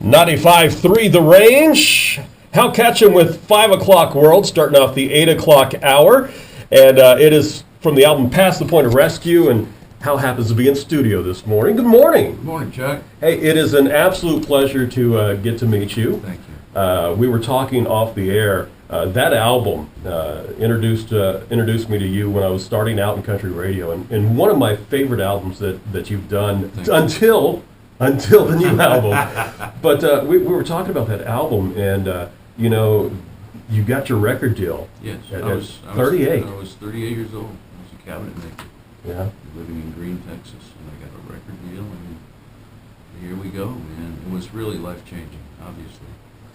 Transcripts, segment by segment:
95.3 The Range. Hal Ketchum with 5 o'clock World, starting off the 8 o'clock hour. And it is from the album Past the Point of Rescue, and Hal happens to be in studio this morning. Good morning. Good morning, Chuck. Hey, it is an absolute pleasure to get to meet you. Thank you. We were talking off the air. That album introduced me to you when I was starting out in country radio, and one of my favorite albums that you've done until the new album. But we were talking about that album, and you got your record deal. Yes, at I was 38. I was 38 years old. I was a cabinet maker. Yeah. Living in Green, Texas, and I got a record deal, and here we go, man. It was really life-changing, obviously.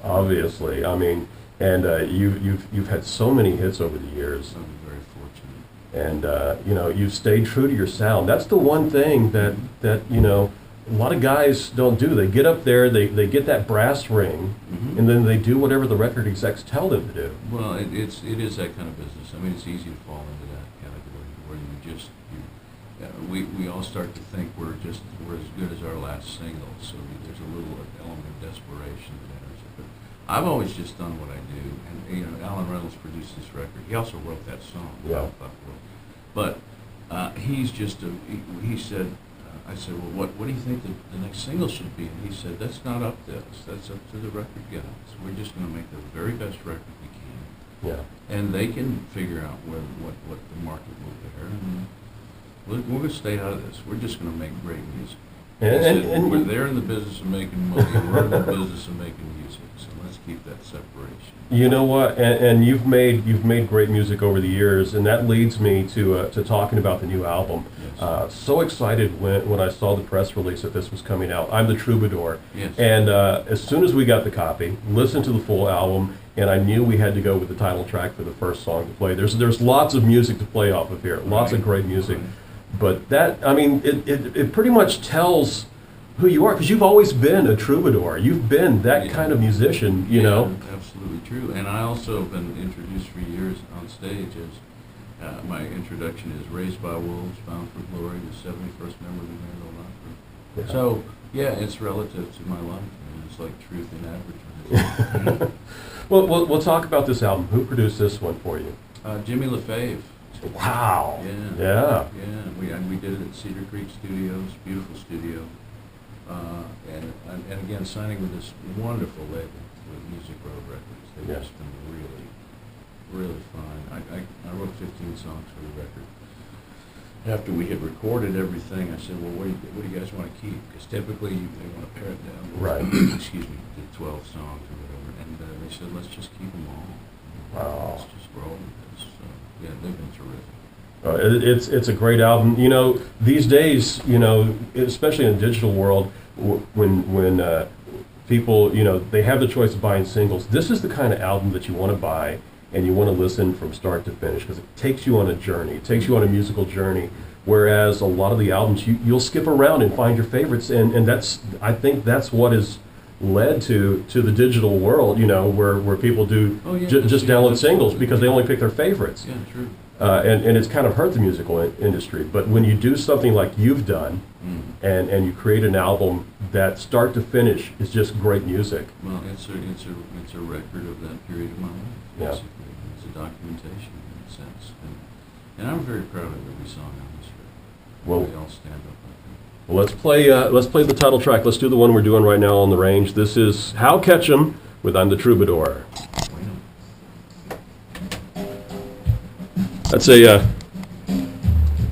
Obviously, I mean, and you've had so many hits over the years. I'm very fortunate. And you've stayed true to your sound. That's the one thing that a lot of guys don't do. They get up there, they get that brass ring, Mm-hmm. and then they do whatever the record execs tell them to do. Well, it is that kind of business. I mean, it's easy to fall into that category where we all start to think we're as good as our last single. So there's a little element of desperation that enters it. But I've always just done what I do, and Alan Reynolds produced this record. He also wrote that song. Yeah. But he said. I said, well, what do you think the next single should be? And he said, that's not up to us. That's up to the record guys. We're just going to make the very best record we can. Yeah. And they can figure out what the market will bear. And we're going to stay out of this. We're just going to make great music. And we're there in the business of making money. We're in the business of making music. So let's keep that separation. You know what? And you've made great music over the years, and that leads me to talking about the new album. Yes. So excited when I saw the press release that this was coming out. I'm the Troubadour. Yes. And as soon as we got the copy, listened to the full album, and I knew we had to go with the title track for the first song to play. There's lots of music to play off of here, lots of great music. Right. But that, I mean, it pretty much tells who you are, because you've always been a troubadour. You've been that kind of musician, you know. Absolutely true. And I also have been introduced for years on stage as my introduction is "Raised by Wolves, Bound for Glory," the 71st member of the Grand Ole Opry. Yeah. So yeah, it's relative to my life, and it's like truth in advertising. Well, we'll talk about this album. Who produced this one for you? Jimmy LaFave. Wow. Yeah. We did it at Cedar Creek Studios, beautiful studio. And again, signing with this wonderful label, with Music Road Records. They've just been really, really fine. I wrote 15 songs for the record. After we had recorded everything, I said, well, what do you guys want to keep? Because typically they want to pare it down. Right. Excuse me, to 12 songs or whatever. And they said, let's just keep them all. Wow. Let's just roll with this. So, yeah, they've been terrific. It's a great album. These days, especially in the digital world, when people, they have the choice of buying singles, this is the kind of album that you want to buy and you want to listen from start to finish, because it takes you on a journey. It takes you on a musical journey. Whereas a lot of the albums, you'll skip around and find your favorites, and I think that's what has led to the digital world, where people do just download singles because they only pick their favorites. Yeah, true. And it's kind of hurt the musical industry. But when you do something like you've done, and you create an album that start to finish is just great music. Well, it's a record of that period of my life. Yeah. Basically. It's a documentation in a sense, and I'm very proud of every song on this record. Well, they all stand up, I think. Well, let's play the title track. Let's do the one we're doing right now on the Range. This is Hal Ketchum with "I'm the Troubadour."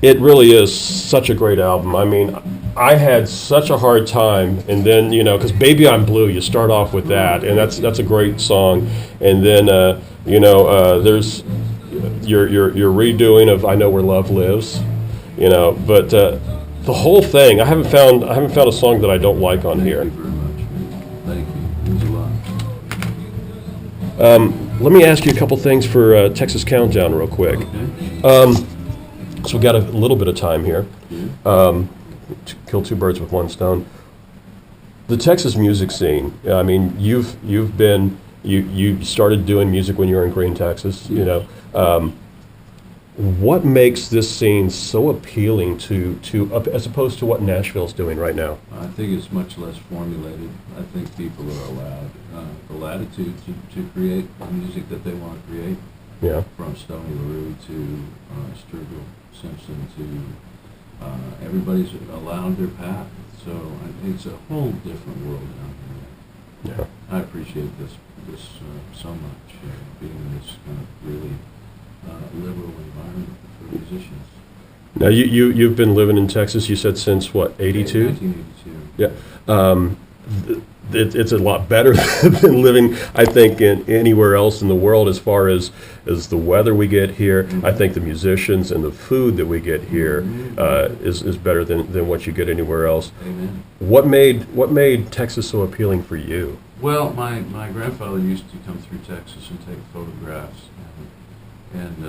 It really is such a great album. I mean, I had such a hard time, and then because "Baby I'm Blue," you start off with that, and that's a great song, and then there's your redoing of "I Know Where Love Lives," but the whole thing, I haven't found a song that I don't like on here. Thank you very much. Thank you. It was a lot. Let me ask you a couple things for Texas Countdown real quick. Okay. So we got a little bit of time here. To kill two birds with one stone. The Texas music scene. I mean, you started doing music when you were in Green, Texas. what makes this scene so appealing to as opposed to what Nashville's doing right now? I think it's much less formulated. I think people are allowed the latitude to create the music that they want to create. Yeah. From Stoney LaRue to Sturgill Simpson to everybody's allowed their path. So it's a whole different world down here. Yeah. I appreciate this so much, being in this kind of really liberal environment for musicians. Now you've been living in Texas. You said since what, 82? 1982. Yeah. It's a lot better than living, I think, in anywhere else in the world as far as the weather we get here. Mm-hmm. I think the musicians and the food that we get here Mm-hmm. is better than what you get anywhere else. Amen. What made Texas so appealing for you? Well, my grandfather used to come through Texas and take photographs, and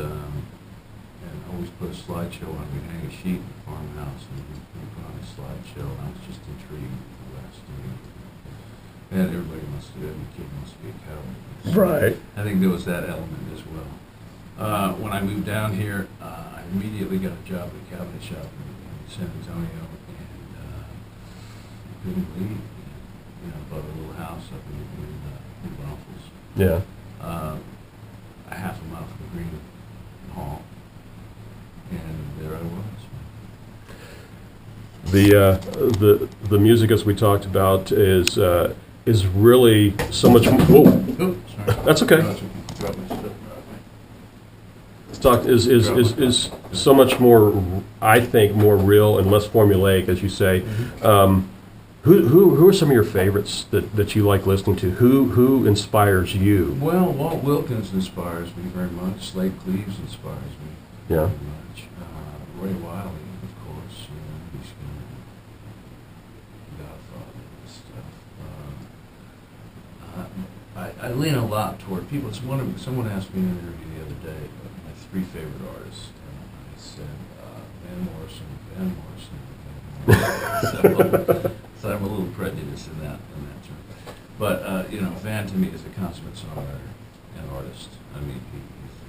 always put a slideshow on. We'd hang a sheet in the farmhouse, and we'd put on a slideshow. And I was just intrigued with the West. And every kid must be a cowboy. Right. I think there was that element as well. When I moved down here, I immediately got a job at a cabinet shop in San Antonio, and couldn't leave. Bought a little house up in Braunfels. Yeah. A half a mile from Green Hall, and there I was. The music, as we talked about, is really so much. Whoa. Oh, sorry. That's okay. Drop my stuff. Is so much more, I think, more real and less formulaic, as you say. Mm-hmm. Who are some of your favorites that you like listening to? Who inspires you? Well, Walt Wilkins inspires me very much. Slade Cleaves inspires me Yeah. very much. Ray Wiley, of course. He's Godfather and stuff. I lean a lot toward people. Someone asked me in an interview the other day my three favorite artists, and I said Van Morrison, So I'm a little prejudiced in that term. But Van to me is a consummate songwriter and artist. I mean,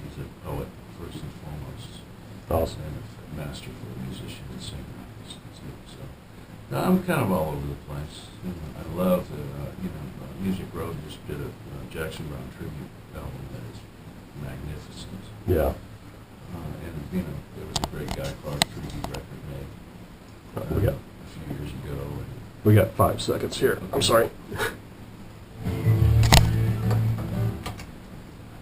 he's a poet first and foremost, Awesome. and a masterful musician and singer. So I'm kind of all over the place. I love Music Road just did a Jackson Browne tribute album that is magnificent. Yeah. And there was a great Guy Clark tribute record made We got a few years ago. And we got 5 seconds here. I'm sorry.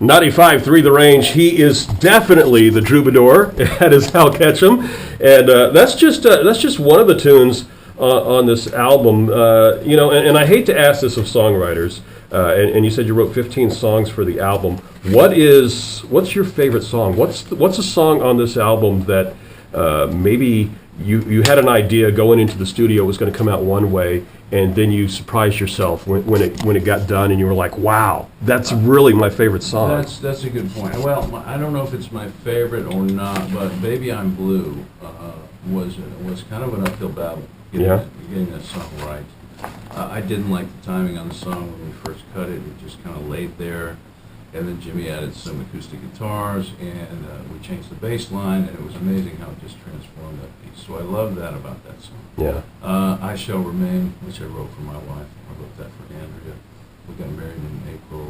95.3 The Range. He is definitely the troubadour. That is Hal Ketchum, and that's just one of the tunes on this album. And I hate to ask this of songwriters. And you said you wrote 15 songs for the album. What's your favorite song? What's a song on this album that maybe you had an idea going into the studio it was going to come out one way, and then you surprised yourself when it got done, and you were like, "Wow, that's really my favorite song." That's a good point. Well, I don't know if it's my favorite or not, but "Baby I'm Blue" was kind of an uphill battle getting that song right. I didn't like the timing on the song when we first cut it. It just kind of laid there. And then Jimmy added some acoustic guitars, and we changed the bass line, and it was amazing how it just transformed that piece. So I love that about that song. Yeah. I Shall Remain, which I wrote for my wife. I wrote that for Andrea. We got married in April,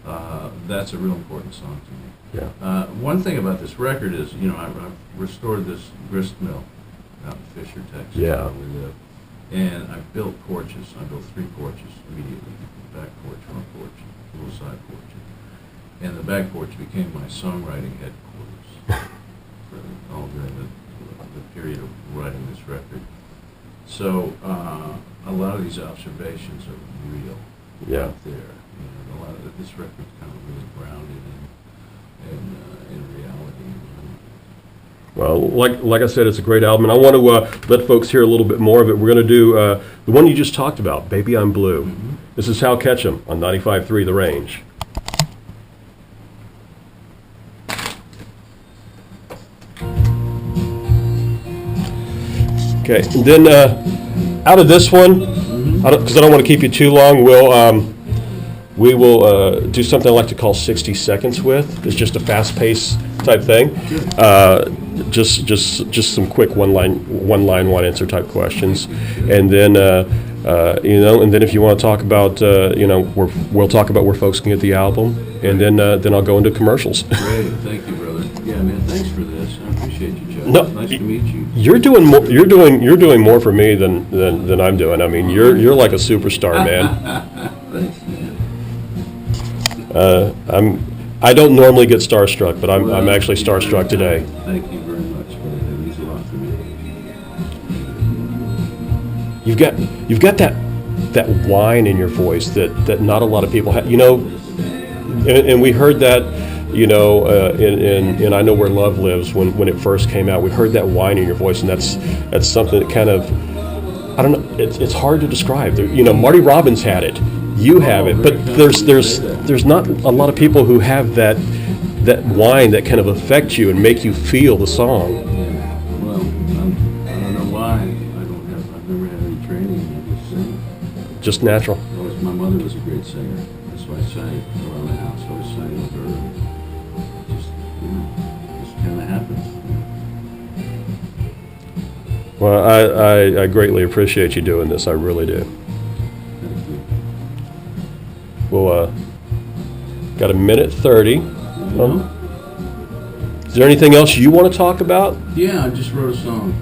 and that's a real important song to me. Yeah. One thing about this record is, I've restored this grist mill out in Fisher, Texas, Yeah. where we live. And I built porches. I built 3 porches immediately. Back porch, front porch, little side porch. And the back porch became my songwriting headquarters for all during the period of writing this record. So a lot of these observations are real out there. A lot of this record's kind of really grounded in reality. Well, like I said, it's a great album, and I want to let folks hear a little bit more of it. We're going to do the one you just talked about, "Baby I'm Blue." Mm-hmm. This is Hal Ketchum on 95.3 The Range. Okay, and then out of this one, because I don't want to keep you too long, we will do something I like to call 60 seconds with. It's just a fast-paced type thing. Just some quick one answer type questions, and then and then if you want to talk about we'll talk about where folks can get the album, and then I'll go into commercials. Great, thank you, brother. Yeah, man, thanks for this. I appreciate you, Joe. No, Nice to meet you. You're doing more. You're doing more for me than I'm doing. I mean, you're like a superstar, man. Thanks, man. I don't normally get starstruck, but I'm actually starstruck today. Thank you very much, man. It means a lot to me. You've got that whine in your voice that not a lot of people have. And we heard that, in I Know Where Love Lives when it first came out. We heard that whine in your voice, and that's something that kind of, I don't know. It's hard to describe. Marty Robbins had it. You have it, but there's not a lot of people who have that whine that kind of affect you and make you feel the song. Yeah. Well, I don't know why. I've never had any training. I just sing. Just natural. My mother was a great singer. That's why I sang around the house. I was singing with her. Just kind of happens. Well, I greatly appreciate you doing this. I really do. Well, got a minute 30. Is there anything else you want to talk about? Yeah, I just wrote a song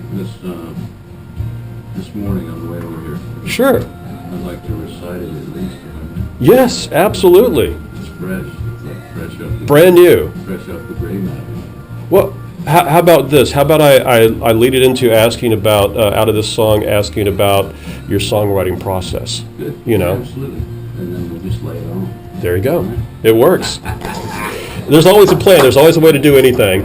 this morning on the way over here. Sure. I'd like to recite it at least. Yes, absolutely. It's fresh. It's like fresh up. Brand new. Fresh up the grave mat. Well, how about this? How about I lead it into asking about out of this song, asking about your songwriting process. Good. Absolutely. And then we'll just lay it on. There you go. It works. There's always a plan. There's always a way to do anything.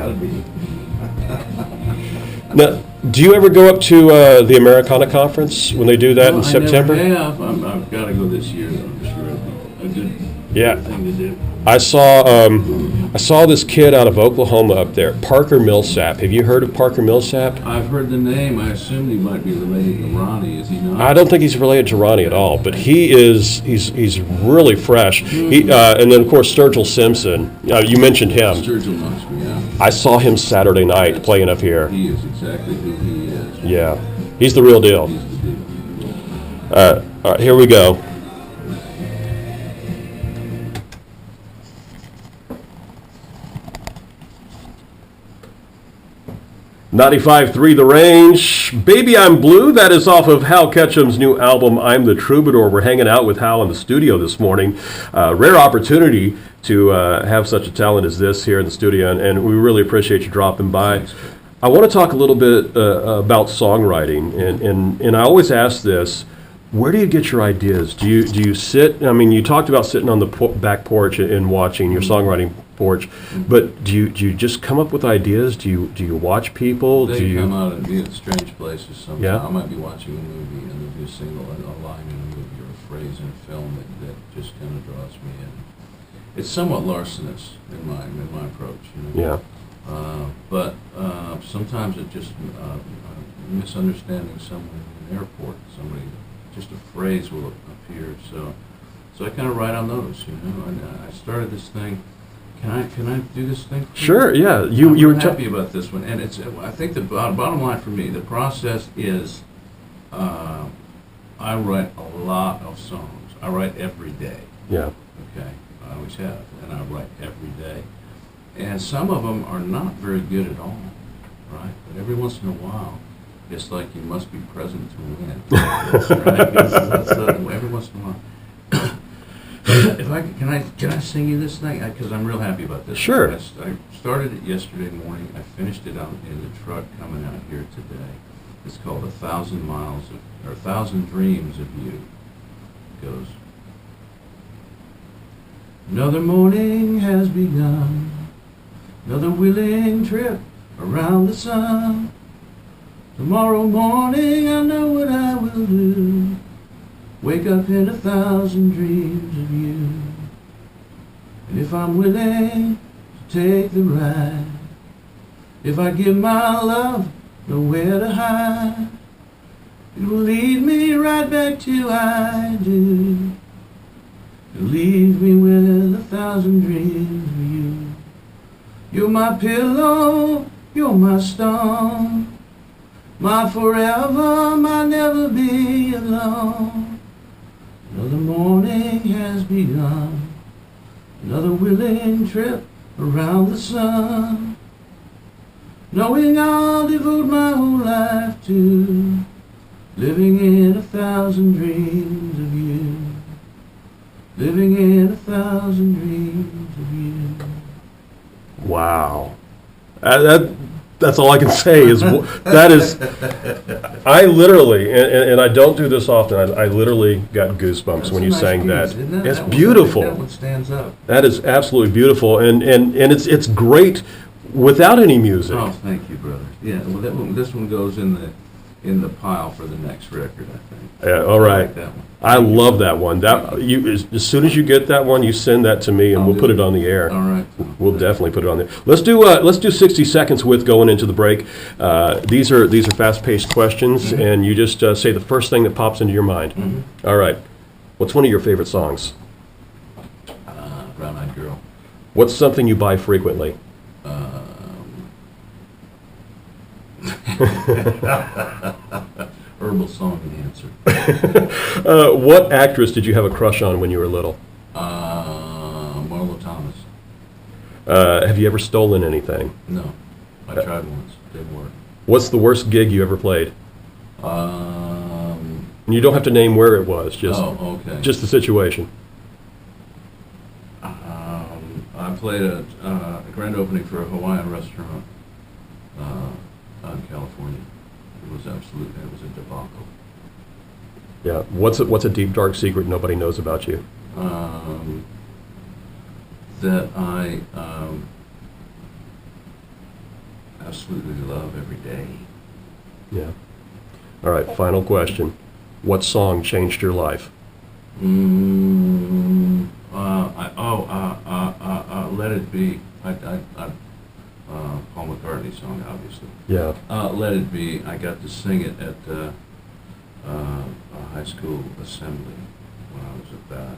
Now, do you ever go up to the Americana Conference when they do that in September? I never have. I've got to go this year, though. I'm sure it'll be a good thing to do. I saw this kid out of Oklahoma up there, Parker Millsap. Have you heard of Parker Millsap? I've heard the name. I assume he might be related to Ronnie. Is he not? I don't think he's related to Ronnie at all, but he's really fresh. And then of course Sturgill Simpson. You mentioned him. Sturgill knocks me out. I saw him Saturday night playing up here. He is exactly who he is. Yeah, he's the real deal. He's the deal. All right, here we go. "95.3 The Range." "Baby I'm Blue," that is off of Hal Ketchum's new album, I'm the Troubadour. We're hanging out with Hal in the studio this morning. Rare opportunity to have such a talent as this here in the studio, and we really appreciate you dropping by. Thanks. I want to talk a little bit about songwriting, and I always ask this: where do you get your ideas? Do you sit? I mean, you talked about sitting on the back porch and watching your songwriting porch, but do you just come up with ideas? Do you watch people? They come out and be at strange places sometimes. Yeah. I might be watching a movie and there'll be a line in a movie or a phrase in a film that just kind of draws me in. It's somewhat larcenous in my approach, Yeah. But sometimes it just misunderstanding someone in an airport. Somebody, just a phrase will appear. So I kind of write on those. And I started this thing. Can I do this thing? Sure. Yeah. You were happy about this one, and it's. I think the bottom line for me, the process is, I write a lot of songs. I write every day. Yeah. Okay. I always have, and I write every day. And some of them are not very good at all, right? But every once in a while, it's like you must be present to win. Right? Every once in a while. Can I sing you this thing? Because I'm real happy about this. Sure. I started it yesterday morning. I finished it out in the truck coming out here today. It's called 1,000 Dreams of You. It goes. Another morning has begun. Another willing trip around the sun. Tomorrow morning I know what I will do. Wake up in 1,000 dreams of you. And if I'm willing to take the ride, if I give my love nowhere to hide, it will lead me right back to I do. And leave me with 1,000 dreams of you. You're my pillow, you're my stone, my forever, my never be alone. Another morning has begun, another willing trip around the sun, knowing I'll devote my whole life to living in 1,000 dreams of you, living in 1,000 dreams of you. Wow. That's all I can say is that is, I literally, and I don't do this often, I literally got goosebumps when you sang that. It's beautiful. That one stands up. That is absolutely beautiful, and it's great without any music. Oh, thank you, brother. Yeah, well, this one goes in the pile for the next record, I think. Yeah, all I right. like that one. I love that one. That you as soon as you get that one, you send that to me, and we'll put it on the air. All right. We'll definitely put it on there. Let's do 60 seconds with going into the break. These are fast-paced questions, and you just say the first thing that pops into your mind. Mm-hmm. All right. What's one of your favorite songs? Brown Eyed Girl. What's something you buy frequently? Herbal Song and Answer. What actress did you have a crush on when you were little? Marlo Thomas. Have you ever stolen anything? No, I tried once. Didn't work. What's the worst gig you ever played? And you don't have to name where it was. Just okay. just the situation. I played a grand opening for a Hawaiian restaurant out in California. It was a debacle. Yeah. What's a deep dark secret nobody knows about you? That I absolutely love every day. Yeah. All right. Final question. What song changed your life? Let It Be. Paul McCartney song, obviously. Yeah. Let It Be. I got to sing it at a high school assembly when I was about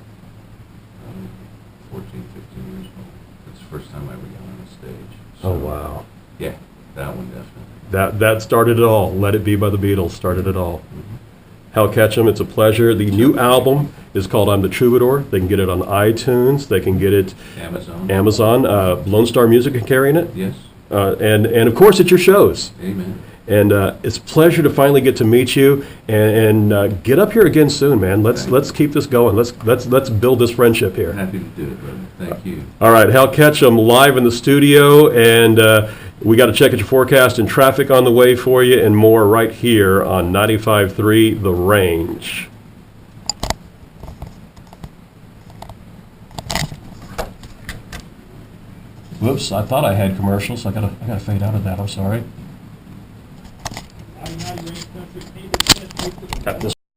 14, 15 years old. That's the first time I ever got on a stage. So, Oh wow. Yeah, that one definitely. That started it all. Let It Be by the Beatles started it all. Hal Ketchum, it's a pleasure. The new album is called I'm the Troubadour. They can get it on iTunes. They can get it Amazon. Lone Star Music is carrying it. Yes. And of course at your shows. Amen. And it's a pleasure to finally get to meet you and get up here again soon, man. Let's keep this going. Let's build this friendship here. Happy to do it, brother. Thank you. All right, Hal Ketchum live in the studio, and we got to check at your forecast and traffic on the way for you, and more right here on 95.3 The Range. Whoops! I thought I had commercials. I gotta fade out of that. I'm sorry. Got this